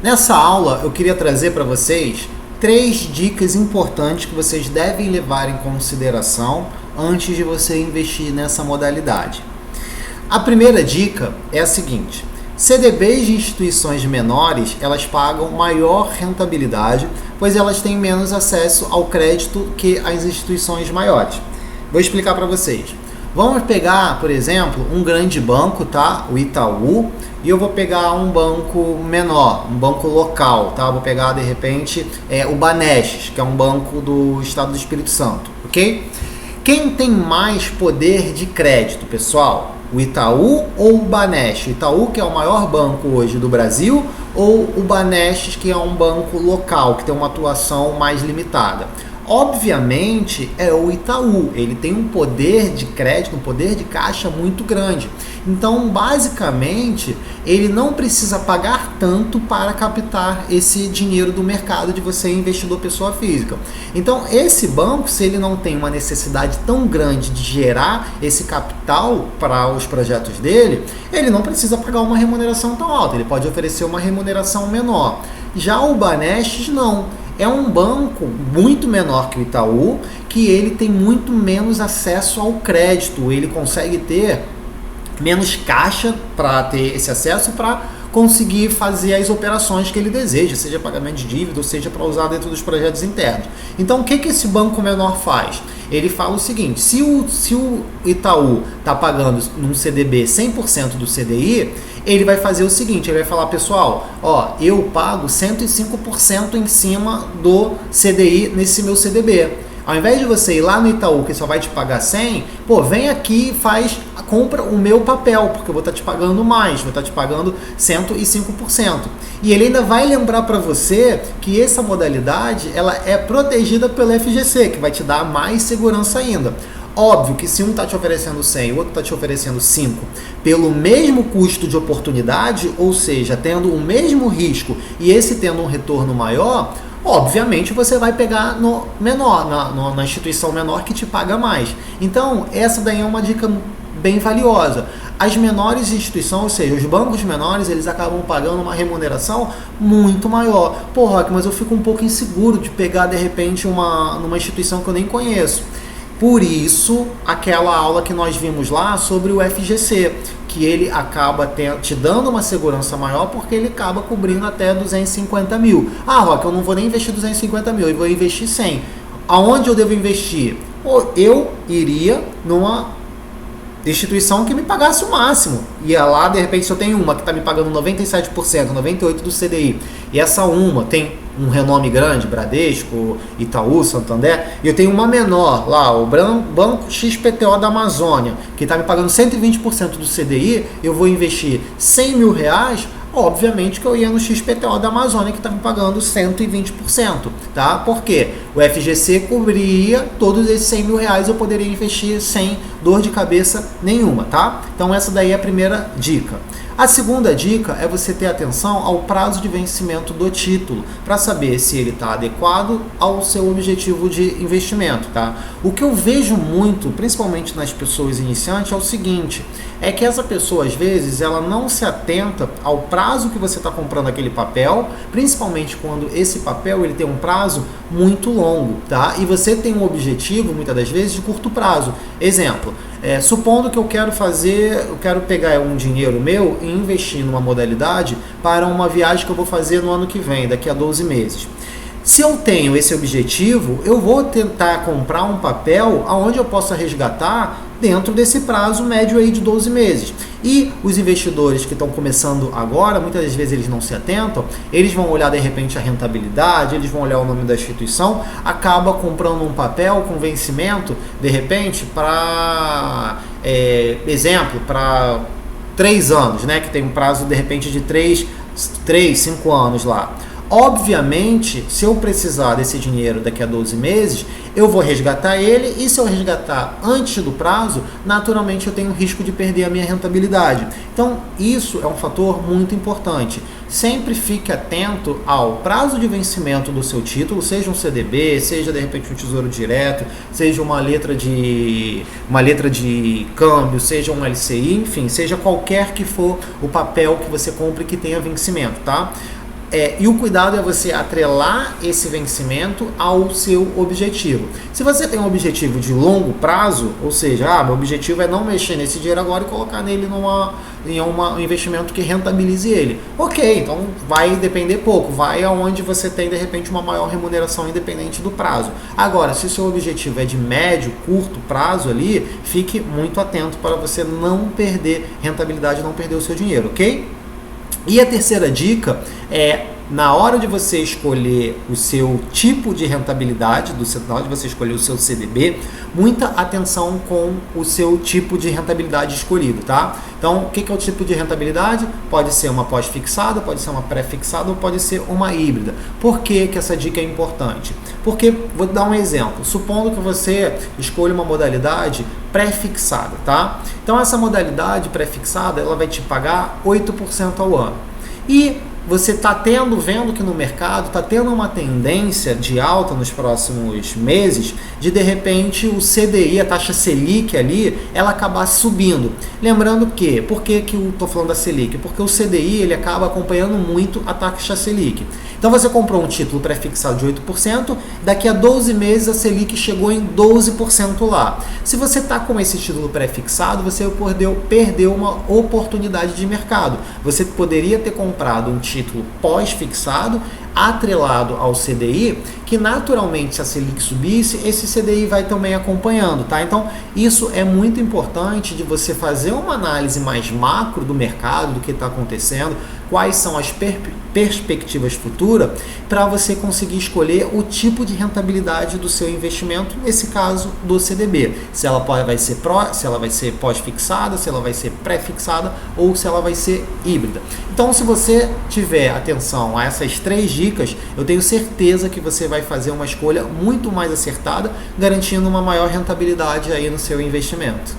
Nessa aula eu queria trazer para vocês 3 dicas importantes que vocês devem levar em consideração antes de você investir nessa modalidade. A primeira dica é a seguinte: CDBs de instituições menores, elas pagam maior rentabilidade, pois elas têm menos acesso ao crédito que as instituições maiores. Vou explicar para vocês. Vamos pegar, por exemplo, um grande banco, tá? O Itaú, e eu vou pegar um banco menor, um banco local, tá? Vou pegar, de repente, o Banestes, que é um banco do estado do Espírito Santo, ok? Quem tem mais poder de crédito, pessoal? O Itaú ou o Banestes? O Itaú, que é o maior banco hoje do Brasil, ou o Banestes, que é um banco local, que tem uma atuação mais limitada? Obviamente é o Itaú, ele tem um poder de crédito, um poder de caixa muito grande. Então, basicamente, ele não precisa pagar tanto para captar esse dinheiro do mercado de você, investidor pessoa física. Então, esse banco, se ele não tem uma necessidade tão grande de gerar esse capital para os projetos dele, ele não precisa pagar uma remuneração tão alta, ele pode oferecer uma remuneração menor. Já o Banestes não. É um banco muito menor que o Itaú, que ele tem muito menos acesso ao crédito, ele consegue ter menos caixa para ter esse acesso, para conseguir fazer as operações que ele deseja, seja pagamento de dívida, ou seja para usar dentro dos projetos internos. Então, o que esse banco menor faz? Ele fala o seguinte: se o Itaú está pagando num CDB 100% do CDI, ele vai fazer o seguinte, ele vai falar: pessoal, eu pago 105% em cima do CDI nesse meu CDB. Ao invés de você ir lá no Itaú, que só vai te pagar 100, vem aqui e compra o meu papel, porque eu vou estar te pagando mais, vou estar te pagando 105%. E ele ainda vai lembrar para você que essa modalidade ela é protegida pelo FGC, que vai te dar mais segurança ainda. Óbvio que se um está te oferecendo 100 e o outro está te oferecendo 5, pelo mesmo custo de oportunidade, ou seja, tendo o mesmo risco e esse tendo um retorno maior, obviamente você vai pegar no menor, na instituição menor que te paga mais. Então, essa daí é uma dica bem valiosa. As menores instituições, ou seja, os bancos menores, eles acabam pagando uma remuneração muito maior. Roque, mas eu fico um pouco inseguro de pegar, de repente, numa instituição que eu nem conheço. Por isso, aquela aula que nós vimos lá sobre o FGC, que ele acaba te dando uma segurança maior, porque ele acaba cobrindo até 250 mil. Roque, eu não vou nem investir 250 mil, eu vou investir 100. Aonde eu devo investir? Eu iria numa instituição que me pagasse o máximo. Ia lá, de repente, se eu tenho uma que está me pagando 97%, 98% do CDI, e essa uma tem um renome grande, Bradesco, Itaú, Santander, e eu tenho uma menor lá, o Banco XPTO da Amazônia, que está me pagando 120% do CDI, eu vou investir 100 mil reais, obviamente que eu ia no XPTO da Amazônia, que está me pagando 120%, tá? Por quê? O FGC cobria todos esses 100 mil reais, eu poderia investir sem dor de cabeça nenhuma, tá? Então essa daí é a primeira dica. A segunda dica é você ter atenção ao prazo de vencimento do título, para saber se ele está adequado ao seu objetivo de investimento, tá? O que eu vejo muito, principalmente nas pessoas iniciantes, é o seguinte: é que essa pessoa, às vezes, ela não se atenta ao prazo que você está comprando aquele papel, principalmente quando esse papel ele tem um prazo muito longo, tá? E você tem um objetivo, muitas das vezes, de curto prazo. Exemplo, supondo que eu quero pegar um dinheiro meu e investir numa modalidade para uma viagem que eu vou fazer no ano que vem, daqui a 12 meses. Se eu tenho esse objetivo, eu vou tentar comprar um papel onde eu possa resgatar dentro desse prazo médio aí de 12 meses. E os investidores que estão começando agora, muitas das vezes eles não se atentam, eles vão olhar de repente a rentabilidade, eles vão olhar o nome da instituição, acaba comprando um papel com vencimento, de repente, para, exemplo, para 3 anos, né, que tem um prazo de repente de 3, 5 anos lá. Obviamente, se eu precisar desse dinheiro daqui a 12 meses, eu vou resgatar ele, e se eu resgatar antes do prazo, naturalmente eu tenho risco de perder a minha rentabilidade. Então, isso é um fator muito importante. Sempre fique atento ao prazo de vencimento do seu título, seja um CDB, seja de repente um tesouro direto, seja uma letra de câmbio, seja um LCI, enfim, seja qualquer que for o papel que você compre que tenha vencimento, tá? E o cuidado é você atrelar esse vencimento ao seu objetivo. Se você tem um objetivo de longo prazo, ou seja, meu objetivo é não mexer nesse dinheiro agora e colocar nele em um investimento que rentabilize ele. Ok, então vai depender pouco, vai aonde você tem de repente uma maior remuneração independente do prazo. Agora, se o seu objetivo é de médio, curto prazo ali, fique muito atento para você não perder rentabilidade, não perder o seu dinheiro, ok? E a terceira dica é, na hora de você escolher o seu tipo de rentabilidade, na hora de você escolher o seu CDB, muita atenção com o seu tipo de rentabilidade escolhido, tá? Então, o que é o tipo de rentabilidade? Pode ser uma pós-fixada, pode ser uma pré-fixada ou pode ser uma híbrida. Por que essa dica é importante? Porque, vou dar um exemplo, supondo que você escolha uma modalidade pré-fixada, tá? Então, essa modalidade pré-fixada, ela vai te pagar 8% ao ano. E você está vendo que no mercado está tendo uma tendência de alta nos próximos meses, de repente o CDI, a taxa Selic ali, ela acabar subindo. Lembrando que, por que eu estou falando da Selic? Porque o CDI ele acaba acompanhando muito a taxa Selic. Então você comprou um título pré-fixado de 8%, daqui a 12 meses a Selic chegou em 12% lá. Se você está com esse título pré-fixado, você perdeu uma oportunidade de mercado. Você poderia ter comprado um título pós-fixado, atrelado ao CDI, que naturalmente se a Selic subisse, esse CDI vai também acompanhando, tá? Então isso é muito importante de você fazer uma análise mais macro do mercado, do que está acontecendo, quais são as perspectivas futuras, para você conseguir escolher o tipo de rentabilidade do seu investimento, nesse caso do CDB, se ela vai ser pós-fixada, se ela vai ser pré-fixada ou se ela vai ser híbrida. Então, se você tiver atenção a essas 3 dicas, eu tenho certeza que você vai fazer uma escolha muito mais acertada, garantindo uma maior rentabilidade aí no seu investimento.